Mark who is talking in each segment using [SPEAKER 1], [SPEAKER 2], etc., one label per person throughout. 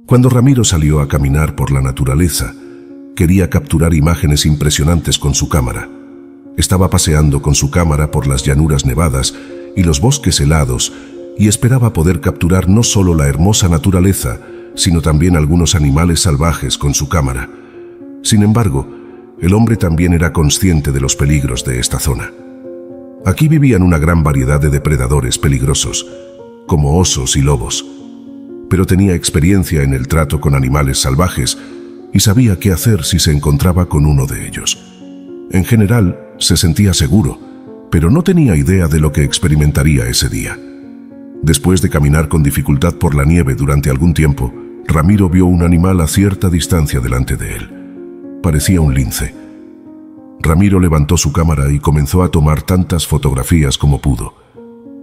[SPEAKER 1] Cuando Ramiro salió a caminar por la naturaleza, quería capturar imágenes impresionantes con su cámara. Estaba paseando con su cámara por las llanuras nevadas y los bosques helados y esperaba poder capturar no solo la hermosa naturaleza, sino también algunos animales salvajes con su cámara. Sin embargo, el hombre también era consciente de los peligros de esta zona. Aquí vivían una gran variedad de depredadores peligrosos, como osos y lobos, pero tenía experiencia en el trato con animales salvajes y sabía qué hacer si se encontraba con uno de ellos. En general, se sentía seguro, pero no tenía idea de lo que experimentaría ese día. Después de caminar con dificultad por la nieve durante algún tiempo, Ramiro vio un animal a cierta distancia delante de él. Parecía un lince. Ramiro levantó su cámara y comenzó a tomar tantas fotografías como pudo.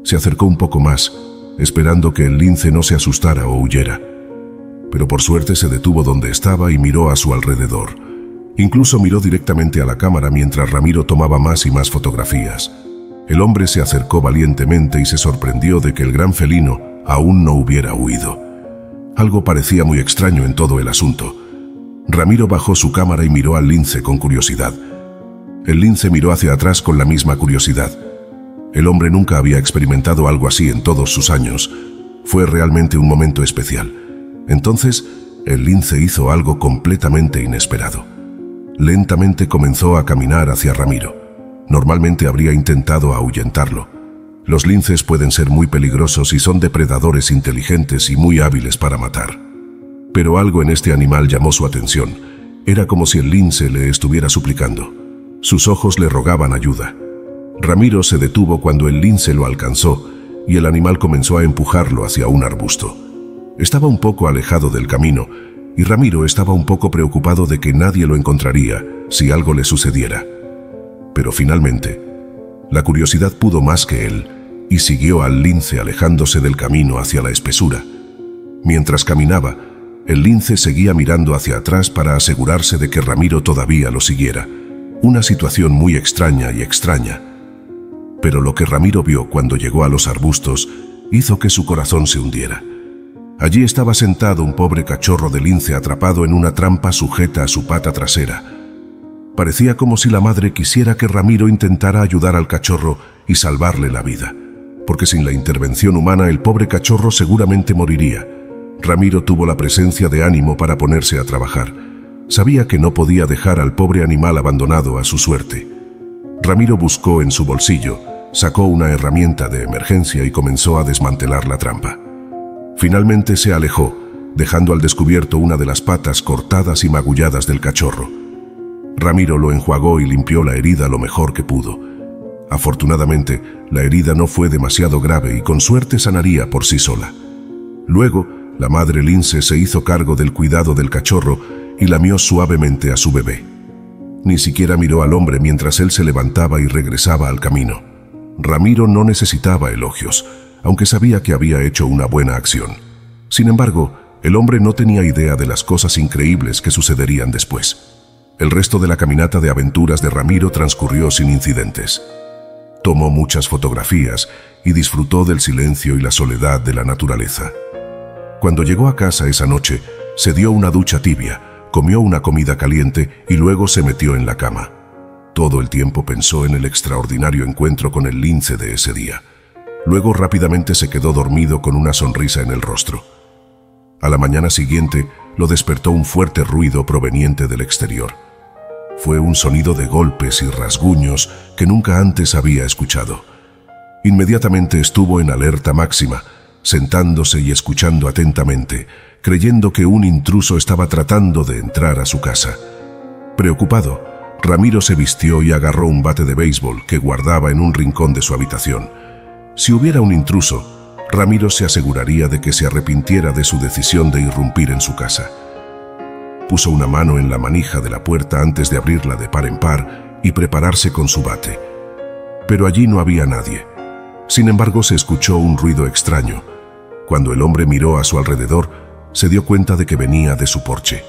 [SPEAKER 1] Se acercó un poco más, esperando que el lince no se asustara o huyera. Pero por suerte se detuvo donde estaba y miró a su alrededor. Incluso miró directamente a la cámara mientras Ramiro tomaba más y más fotografías. El hombre se acercó valientemente y se sorprendió de que el gran felino aún no hubiera huido. Algo parecía muy extraño en todo el asunto. Ramiro bajó su cámara y miró al lince con curiosidad. El lince miró hacia atrás con la misma curiosidad. El hombre nunca había experimentado algo así en todos sus años. Fue realmente un momento especial. Entonces, el lince hizo algo completamente inesperado. Lentamente comenzó a caminar hacia Ramiro. Normalmente habría intentado ahuyentarlo. Los linces pueden ser muy peligrosos y son depredadores inteligentes y muy hábiles para matar. Pero algo en este animal llamó su atención. Era como si el lince le estuviera suplicando. Sus ojos le rogaban ayuda. Ramiro se detuvo cuando el lince lo alcanzó y el animal comenzó a empujarlo hacia un arbusto. Estaba un poco alejado del camino y Ramiro estaba un poco preocupado de que nadie lo encontraría si algo le sucediera. Pero finalmente, la curiosidad pudo más que él y siguió al lince alejándose del camino hacia la espesura. Mientras caminaba, el lince seguía mirando hacia atrás para asegurarse de que Ramiro todavía lo siguiera. Una situación muy extraña y extraña. Pero lo que Ramiro vio cuando llegó a los arbustos hizo que su corazón se hundiera. Allí estaba sentado un pobre cachorro de lince atrapado en una trampa sujeta a su pata trasera. Parecía como si la madre quisiera que Ramiro intentara ayudar al cachorro y salvarle la vida, porque sin la intervención humana el pobre cachorro seguramente moriría. Ramiro tuvo la presencia de ánimo para ponerse a trabajar. Sabía que no podía dejar al pobre animal abandonado a su suerte. Ramiro buscó en su bolsillo, sacó una herramienta de emergencia y comenzó a desmantelar la trampa. Finalmente se alejó, dejando al descubierto una de las patas cortadas y magulladas del cachorro. Ramiro lo enjuagó y limpió la herida lo mejor que pudo. Afortunadamente, la herida no fue demasiado grave y con suerte sanaría por sí sola. Luego, la madre lince se hizo cargo del cuidado del cachorro y lamió suavemente a su bebé. Ni siquiera miró al hombre mientras él se levantaba y regresaba al camino. Ramiro no necesitaba elogios, aunque sabía que había hecho una buena acción. Sin embargo, el hombre no tenía idea de las cosas increíbles que sucederían después. El resto de la caminata de aventuras de Ramiro transcurrió sin incidentes. Tomó muchas fotografías y disfrutó del silencio y la soledad de la naturaleza. Cuando llegó a casa esa noche, se dio una ducha tibia, comió una comida caliente y luego se metió en la cama. Todo el tiempo pensó en el extraordinario encuentro con el lince de ese día. Luego rápidamente se quedó dormido con una sonrisa en el rostro. A la mañana siguiente lo despertó un fuerte ruido proveniente del exterior. Fue un sonido de golpes y rasguños que nunca antes había escuchado. Inmediatamente estuvo en alerta máxima, sentándose y escuchando atentamente, creyendo que un intruso estaba tratando de entrar a su casa. Preocupado, Ramiro se vistió y agarró un bate de béisbol que guardaba en un rincón de su habitación. Si hubiera un intruso, Ramiro se aseguraría de que se arrepintiera de su decisión de irrumpir en su casa. Puso una mano en la manija de la puerta antes de abrirla de par en par y prepararse con su bate. Pero allí no había nadie. Sin embargo, se escuchó un ruido extraño. Cuando el hombre miró a su alrededor, se dio cuenta de que venía de su porche.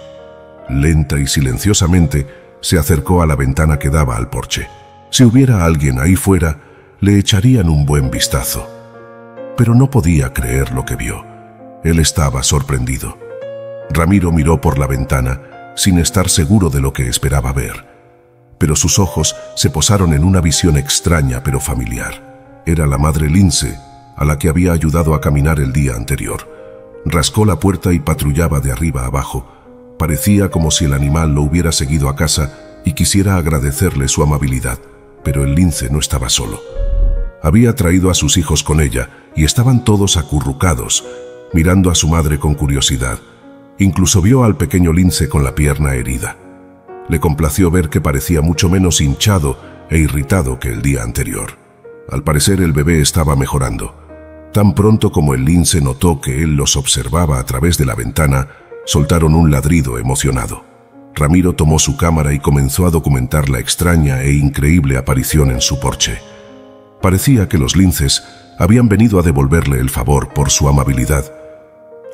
[SPEAKER 1] Lenta y silenciosamente, se acercó a la ventana que daba al porche. Si hubiera alguien ahí fuera, le echarían un buen vistazo. Pero no podía creer lo que vio. Él estaba sorprendido. Ramiro miró por la ventana, sin estar seguro de lo que esperaba ver. Pero sus ojos se posaron en una visión extraña pero familiar. Era la madre Lince, a la que había ayudado a caminar el día anterior. Rascó la puerta y patrullaba de arriba a abajo. Parecía como si el animal lo hubiera seguido a casa y quisiera agradecerle su amabilidad, pero el lince no estaba solo. Había traído a sus hijos con ella y estaban todos acurrucados, mirando a su madre con curiosidad. Incluso vio al pequeño lince con la pierna herida. Le complació ver que parecía mucho menos hinchado e irritado que el día anterior. Al parecer el bebé estaba mejorando. Tan pronto como el lince notó que él los observaba a través de la ventana, soltaron un ladrido emocionado. Ramiro tomó su cámara y comenzó a documentar la extraña e increíble aparición en su porche. Parecía que los linces habían venido a devolverle el favor por su amabilidad.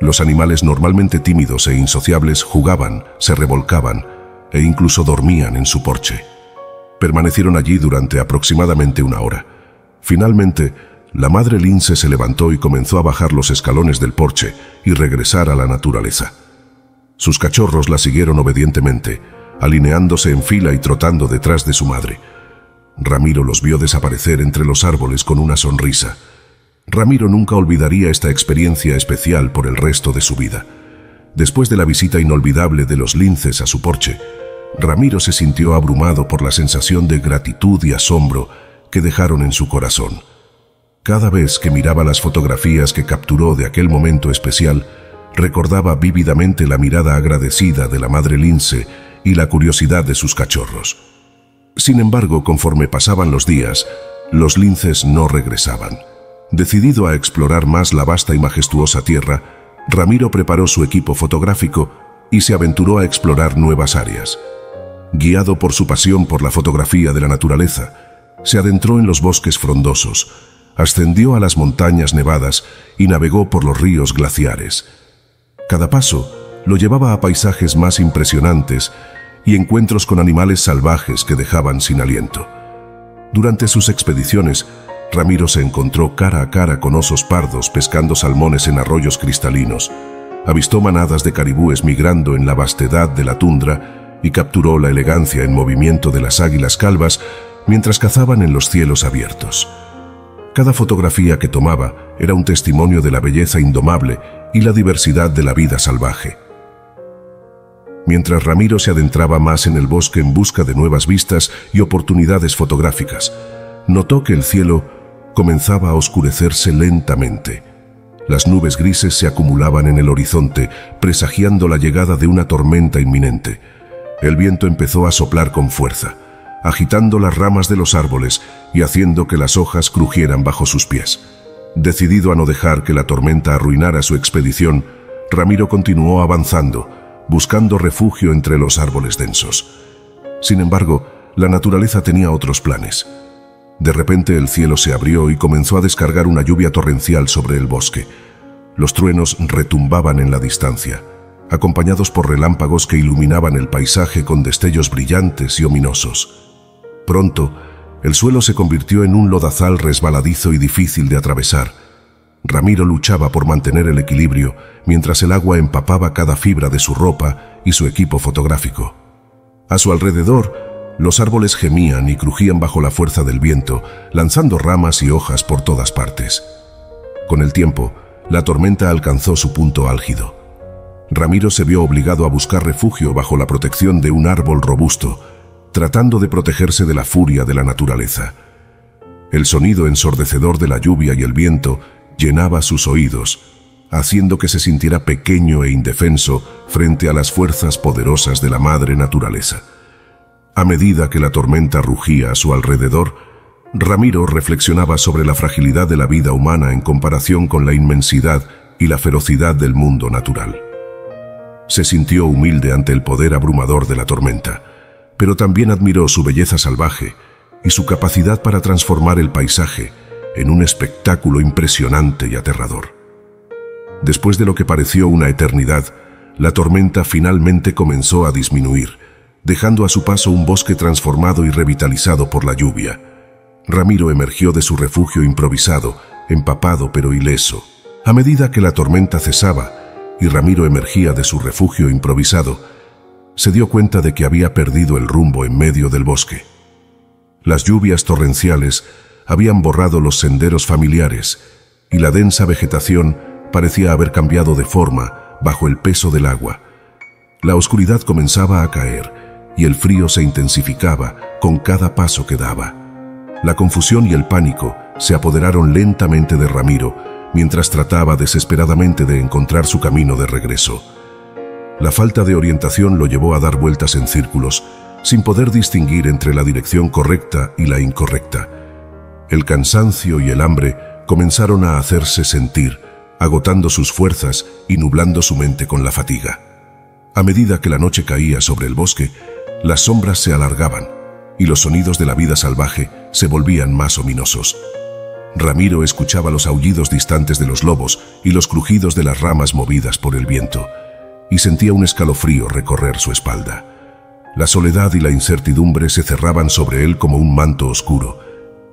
[SPEAKER 1] Los animales normalmente tímidos e insociables jugaban, se revolcaban e incluso dormían en su porche. Permanecieron allí durante aproximadamente una hora. Finalmente, la madre lince se levantó y comenzó a bajar los escalones del porche y regresar a la naturaleza. Sus cachorros la siguieron obedientemente, alineándose en fila y trotando detrás de su madre. Ramiro los vio desaparecer entre los árboles con una sonrisa. Ramiro nunca olvidaría esta experiencia especial por el resto de su vida. Después de la visita inolvidable de los linces a su porche, Ramiro se sintió abrumado por la sensación de gratitud y asombro que dejaron en su corazón. Cada vez que miraba las fotografías que capturó de aquel momento especial, recordaba vívidamente la mirada agradecida de la madre lince y la curiosidad de sus cachorros. Sin embargo, conforme pasaban los días, los linces no regresaban. Decidido a explorar más la vasta y majestuosa tierra, Ramiro preparó su equipo fotográfico y se aventuró a explorar nuevas áreas. Guiado por su pasión por la fotografía de la naturaleza, se adentró en los bosques frondosos, ascendió a las montañas nevadas y navegó por los ríos glaciares. Cada paso lo llevaba a paisajes más impresionantes y encuentros con animales salvajes que dejaban sin aliento. Durante sus expediciones, Ramiro se encontró cara a cara con osos pardos pescando salmones en arroyos cristalinos, avistó manadas de caribúes migrando en la vastedad de la tundra y capturó la elegancia en movimiento de las águilas calvas mientras cazaban en los cielos abiertos. Cada fotografía que tomaba era un testimonio de la belleza indomable y la diversidad de la vida salvaje. Mientras Ramiro se adentraba más en el bosque en busca de nuevas vistas y oportunidades fotográficas, notó que el cielo comenzaba a oscurecerse lentamente. Las nubes grises se acumulaban en el horizonte, presagiando la llegada de una tormenta inminente. El viento empezó a soplar con fuerza, agitando las ramas de los árboles y haciendo que las hojas crujieran bajo sus pies. Decidido a no dejar que la tormenta arruinara su expedición, Ramiro continuó avanzando, buscando refugio entre los árboles densos. Sin embargo, la naturaleza tenía otros planes. De repente el cielo se abrió y comenzó a descargar una lluvia torrencial sobre el bosque. Los truenos retumbaban en la distancia, acompañados por relámpagos que iluminaban el paisaje con destellos brillantes y ominosos. Pronto, el suelo se convirtió en un lodazal resbaladizo y difícil de atravesar. Ramiro luchaba por mantener el equilibrio mientras el agua empapaba cada fibra de su ropa y su equipo fotográfico. A su alrededor, los árboles gemían y crujían bajo la fuerza del viento, lanzando ramas y hojas por todas partes. Con el tiempo, la tormenta alcanzó su punto álgido. Ramiro se vio obligado a buscar refugio bajo la protección de un árbol robusto, tratando de protegerse de la furia de la naturaleza. El sonido ensordecedor de la lluvia y el viento llenaba sus oídos, haciendo que se sintiera pequeño e indefenso frente a las fuerzas poderosas de la madre naturaleza. A medida que la tormenta rugía a su alrededor, Ramiro reflexionaba sobre la fragilidad de la vida humana en comparación con la inmensidad y la ferocidad del mundo natural. Se sintió humilde ante el poder abrumador de la tormenta, pero también admiró su belleza salvaje y su capacidad para transformar el paisaje en un espectáculo impresionante y aterrador. Después de lo que pareció una eternidad, la tormenta finalmente comenzó a disminuir, dejando a su paso un bosque transformado y revitalizado por la lluvia. Ramiro emergió de su refugio improvisado, empapado pero ileso. A medida que la tormenta cesaba, y Ramiro emergía de su refugio improvisado, se dio cuenta de que había perdido el rumbo en medio del bosque. Las lluvias torrenciales habían borrado los senderos familiares y la densa vegetación parecía haber cambiado de forma bajo el peso del agua. La oscuridad comenzaba a caer y el frío se intensificaba con cada paso que daba. La confusión y el pánico se apoderaron lentamente de Ramiro mientras trataba desesperadamente de encontrar su camino de regreso. La falta de orientación lo llevó a dar vueltas en círculos, sin poder distinguir entre la dirección correcta y la incorrecta. El cansancio y el hambre comenzaron a hacerse sentir, agotando sus fuerzas y nublando su mente con la fatiga. A medida que la noche caía sobre el bosque, las sombras se alargaban y los sonidos de la vida salvaje se volvían más ominosos. Ramiro escuchaba los aullidos distantes de los lobos y los crujidos de las ramas movidas por el viento, y sentía un escalofrío recorrer su espalda. La soledad y la incertidumbre se cerraban sobre él como un manto oscuro,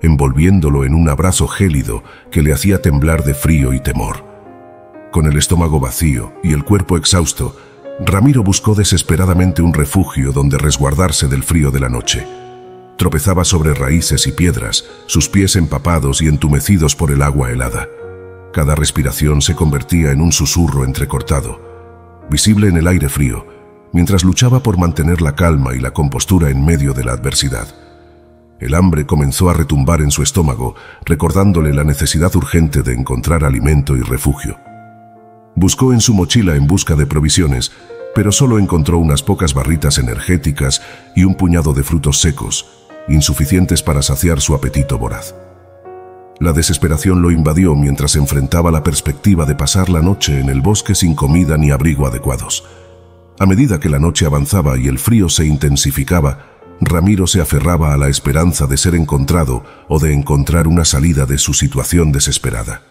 [SPEAKER 1] envolviéndolo en un abrazo gélido que le hacía temblar de frío y temor. Con el estómago vacío y el cuerpo exhausto, Ramiro buscó desesperadamente un refugio donde resguardarse del frío de la noche. Tropezaba sobre raíces y piedras, sus pies empapados y entumecidos por el agua helada. Cada respiración se convertía en un susurro entrecortado, visible en el aire frío, mientras luchaba por mantener la calma y la compostura en medio de la adversidad. El hambre comenzó a retumbar en su estómago, recordándole la necesidad urgente de encontrar alimento y refugio. Buscó en su mochila en busca de provisiones, pero solo encontró unas pocas barritas energéticas y un puñado de frutos secos, insuficientes para saciar su apetito voraz. La desesperación lo invadió mientras enfrentaba la perspectiva de pasar la noche en el bosque sin comida ni abrigo adecuados. A medida que la noche avanzaba y el frío se intensificaba, Ramiro se aferraba a la esperanza de ser encontrado o de encontrar una salida de su situación desesperada.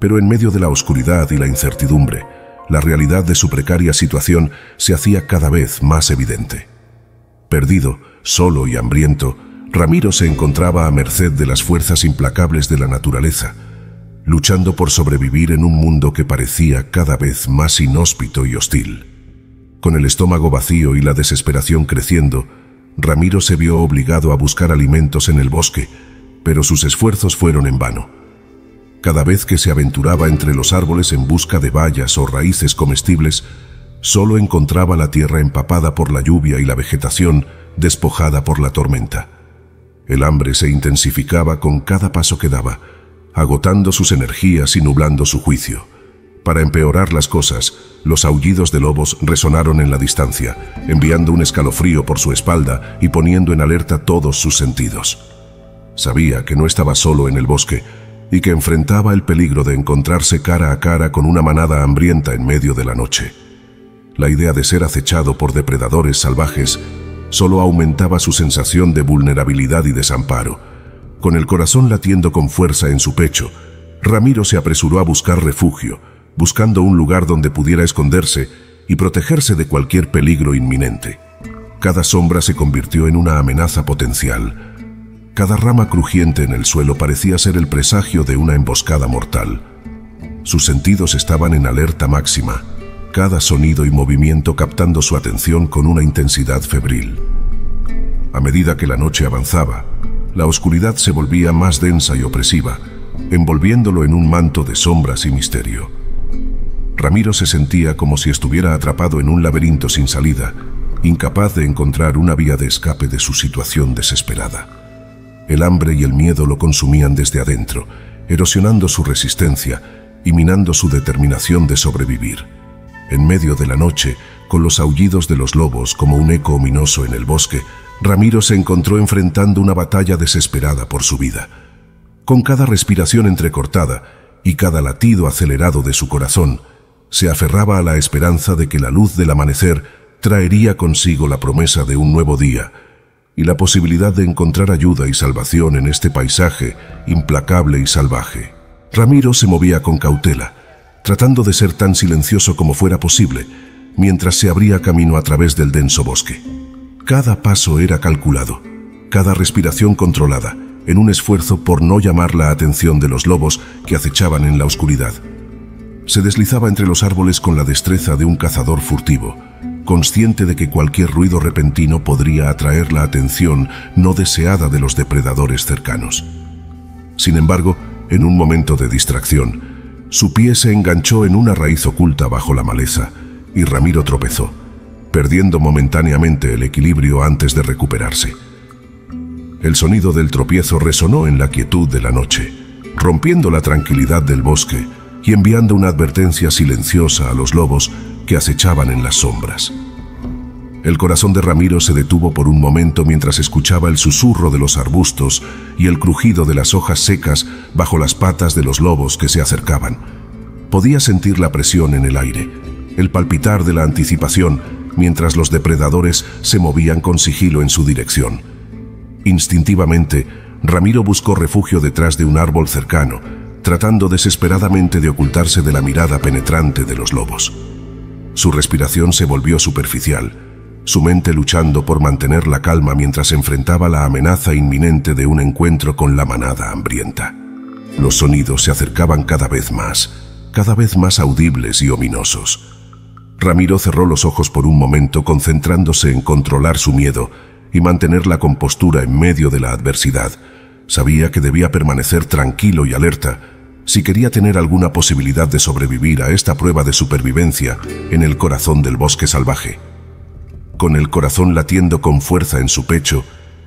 [SPEAKER 1] Pero en medio de la oscuridad y la incertidumbre, la realidad de su precaria situación se hacía cada vez más evidente. Perdido, solo y hambriento, Ramiro se encontraba a merced de las fuerzas implacables de la naturaleza, luchando por sobrevivir en un mundo que parecía cada vez más inhóspito y hostil. Con el estómago vacío y la desesperación creciendo, Ramiro se vio obligado a buscar alimentos en el bosque, pero sus esfuerzos fueron en vano. Cada vez que se aventuraba entre los árboles en busca de bayas o raíces comestibles, solo encontraba la tierra empapada por la lluvia y la vegetación despojada por la tormenta. El hambre se intensificaba con cada paso que daba, agotando sus energías y nublando su juicio. Para empeorar las cosas, los aullidos de lobos resonaron en la distancia, enviando un escalofrío por su espalda y poniendo en alerta todos sus sentidos. Sabía que no estaba solo en el bosque y que enfrentaba el peligro de encontrarse cara a cara con una manada hambrienta en medio de la noche. La idea de ser acechado por depredadores salvajes solo aumentaba su sensación de vulnerabilidad y desamparo. Con el corazón latiendo con fuerza en su pecho, Ramiro se apresuró a buscar refugio, buscando un lugar donde pudiera esconderse y protegerse de cualquier peligro inminente. Cada sombra se convirtió en una amenaza potencial. Cada rama crujiente en el suelo parecía ser el presagio de una emboscada mortal. Sus sentidos estaban en alerta máxima, cada sonido y movimiento captando su atención con una intensidad febril. A medida que la noche avanzaba, la oscuridad se volvía más densa y opresiva, envolviéndolo en un manto de sombras y misterio. Ramiro se sentía como si estuviera atrapado en un laberinto sin salida, incapaz de encontrar una vía de escape de su situación desesperada. El hambre y el miedo lo consumían desde adentro, erosionando su resistencia y minando su determinación de sobrevivir. En medio de la noche, con los aullidos de los lobos como un eco ominoso en el bosque, Ramiro se encontró enfrentando una batalla desesperada por su vida. Con cada respiración entrecortada y cada latido acelerado de su corazón, se aferraba a la esperanza de que la luz del amanecer traería consigo la promesa de un nuevo día y la posibilidad de encontrar ayuda y salvación en este paisaje implacable y salvaje. Ramiro se movía con cautela, tratando de ser tan silencioso como fuera posible, mientras se abría camino a través del denso bosque. Cada paso era calculado, cada respiración controlada, en un esfuerzo por no llamar la atención de los lobos que acechaban en la oscuridad. Se deslizaba entre los árboles con la destreza de un cazador furtivo, consciente de que cualquier ruido repentino podría atraer la atención no deseada de los depredadores cercanos. Sin embargo, en un momento de distracción, su pie se enganchó en una raíz oculta bajo la maleza y Ramiro tropezó, perdiendo momentáneamente el equilibrio antes de recuperarse. El sonido del tropiezo resonó en la quietud de la noche, rompiendo la tranquilidad del bosque y enviando una advertencia silenciosa a los lobos que acechaban en las sombras. El corazón de Ramiro se detuvo por un momento mientras escuchaba el susurro de los arbustos y el crujido de las hojas secas bajo las patas de los lobos que se acercaban. Podía sentir la presión en el aire, el palpitar de la anticipación, mientras los depredadores se movían con sigilo en su dirección. Instintivamente, Ramiro buscó refugio detrás de un árbol cercano, tratando desesperadamente de ocultarse de la mirada penetrante de los lobos. Su respiración se volvió superficial, su mente luchando por mantener la calma mientras enfrentaba la amenaza inminente de un encuentro con la manada hambrienta. Los sonidos se acercaban cada vez más audibles y ominosos. Ramiro cerró los ojos por un momento, concentrándose en controlar su miedo y mantener la compostura en medio de la adversidad. Sabía que debía permanecer tranquilo y alerta si quería tener alguna posibilidad de sobrevivir a esta prueba de supervivencia en el corazón del bosque salvaje. Con el corazón latiendo con fuerza en su pecho,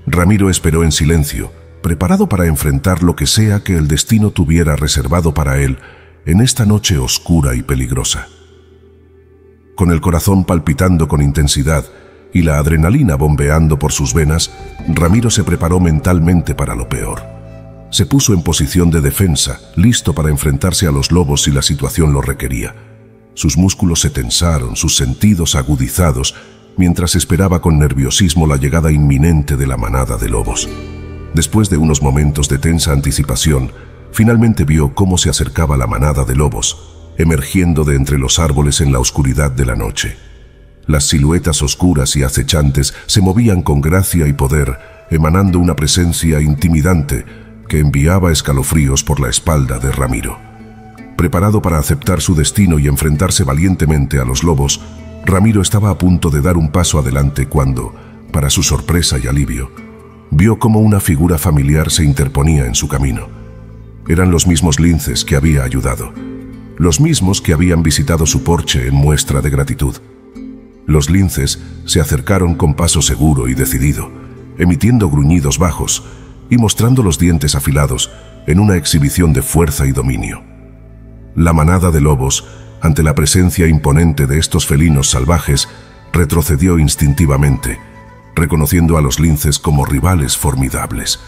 [SPEAKER 1] Ramiro esperó en silencio, preparado para enfrentar lo que sea que el destino tuviera reservado para él en esta noche oscura y peligrosa. Con el corazón palpitando con intensidad y la adrenalina bombeando por sus venas, Ramiro se preparó mentalmente para lo peor. Se puso en posición de defensa, listo para enfrentarse a los lobos si la situación lo requería. Sus músculos se tensaron, sus sentidos agudizados, mientras esperaba con nerviosismo la llegada inminente de la manada de lobos. Después de unos momentos de tensa anticipación, finalmente vio cómo se acercaba la manada de lobos, emergiendo de entre los árboles en la oscuridad de la noche. Las siluetas oscuras y acechantes se movían con gracia y poder, emanando una presencia intimidante que enviaba escalofríos por la espalda de Ramiro. Preparado para aceptar su destino y enfrentarse valientemente a los lobos, Ramiro estaba a punto de dar un paso adelante cuando, para su sorpresa y alivio, vio cómo una figura familiar se interponía en su camino. Eran los mismos linces que había ayudado, los mismos que habían visitado su porche en muestra de gratitud. Los linces se acercaron con paso seguro y decidido, emitiendo gruñidos bajos y mostrando los dientes afilados en una exhibición de fuerza y dominio. La manada de lobos, ante la presencia imponente de estos felinos salvajes, retrocedió instintivamente, reconociendo a los linces como rivales formidables.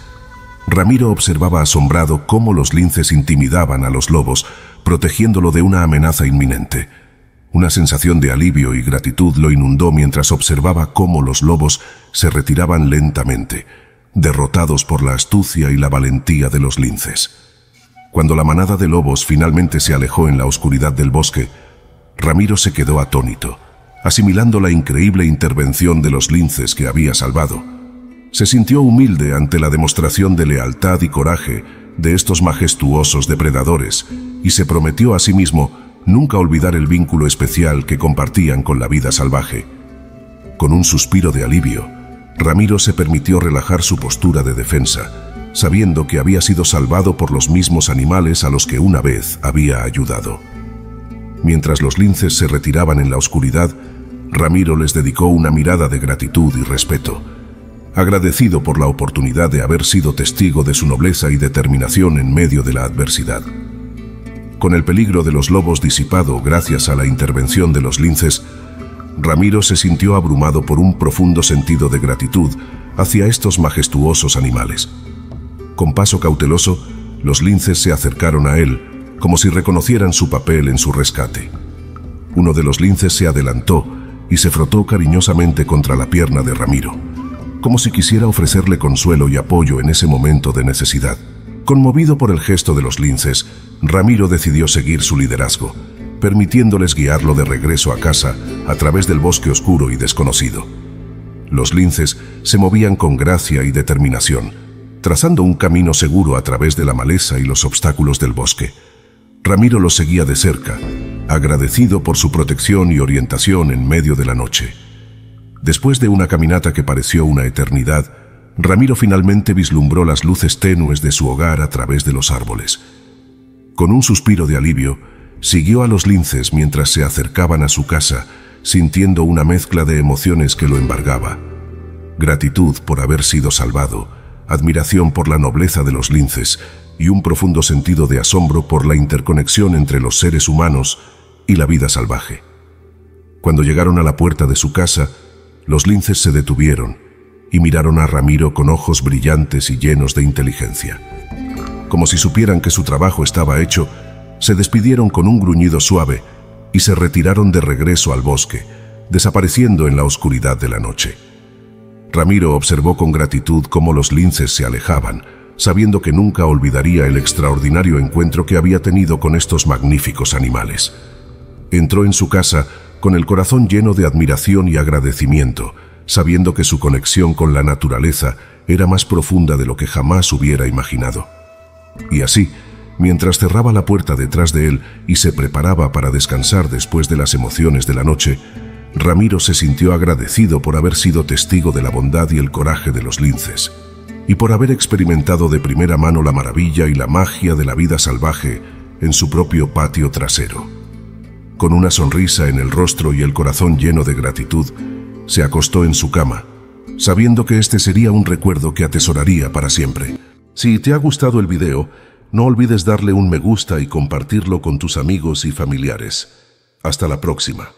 [SPEAKER 1] Ramiro observaba asombrado cómo los linces intimidaban a los lobos, protegiéndolo de una amenaza inminente. Una sensación de alivio y gratitud lo inundó mientras observaba cómo los lobos se retiraban lentamente, derrotados por la astucia y la valentía de los linces. Cuando la manada de lobos finalmente se alejó en la oscuridad del bosque, Ramiro se quedó atónito, asimilando la increíble intervención de los linces que había salvado. Se sintió humilde ante la demostración de lealtad y coraje de estos majestuosos depredadores y se prometió a sí mismo nunca olvidar el vínculo especial que compartían con la vida salvaje. Con un suspiro de alivio, Ramiro se permitió relajar su postura de defensa, sabiendo que había sido salvado por los mismos animales a los que una vez había ayudado. Mientras los linces se retiraban en la oscuridad, Ramiro les dedicó una mirada de gratitud y respeto, agradecido por la oportunidad de haber sido testigo de su nobleza y determinación en medio de la adversidad. Con el peligro de los lobos disipado gracias a la intervención de los linces, Ramiro se sintió abrumado por un profundo sentido de gratitud hacia estos majestuosos animales. Con paso cauteloso, los linces se acercaron a él, como si reconocieran su papel en su rescate. Uno de los linces se adelantó y se frotó cariñosamente contra la pierna de Ramiro, como si quisiera ofrecerle consuelo y apoyo en ese momento de necesidad. Conmovido por el gesto de los linces, Ramiro decidió seguir su liderazgo, permitiéndoles guiarlo de regreso a casa a través del bosque oscuro y desconocido. Los linces se movían con gracia y determinación, trazando un camino seguro a través de la maleza y los obstáculos del bosque. Ramiro lo seguía de cerca, agradecido por su protección y orientación en medio de la noche. Después de una caminata que pareció una eternidad, Ramiro finalmente vislumbró las luces tenues de su hogar a través de los árboles. Con un suspiro de alivio, siguió a los linces mientras se acercaban a su casa, sintiendo una mezcla de emociones que lo embargaba. Gratitud por haber sido salvado, admiración por la nobleza de los linces y un profundo sentido de asombro por la interconexión entre los seres humanos y la vida salvaje. Cuando llegaron a la puerta de su casa, los linces se detuvieron y miraron a Ramiro con ojos brillantes y llenos de inteligencia. Como si supieran que su trabajo estaba hecho, se despidieron con un gruñido suave y se retiraron de regreso al bosque, desapareciendo en la oscuridad de la noche. Ramiro observó con gratitud cómo los linces se alejaban, sabiendo que nunca olvidaría el extraordinario encuentro que había tenido con estos magníficos animales. Entró en su casa con el corazón lleno de admiración y agradecimiento, sabiendo que su conexión con la naturaleza era más profunda de lo que jamás hubiera imaginado. Y así, mientras cerraba la puerta detrás de él y se preparaba para descansar después de las emociones de la noche, Ramiro se sintió agradecido por haber sido testigo de la bondad y el coraje de los linces, y por haber experimentado de primera mano la maravilla y la magia de la vida salvaje en su propio patio trasero. Con una sonrisa en el rostro y el corazón lleno de gratitud, se acostó en su cama, sabiendo que este sería un recuerdo que atesoraría para siempre. Si te ha gustado el video, no olvides darle un me gusta y compartirlo con tus amigos y familiares. Hasta la próxima.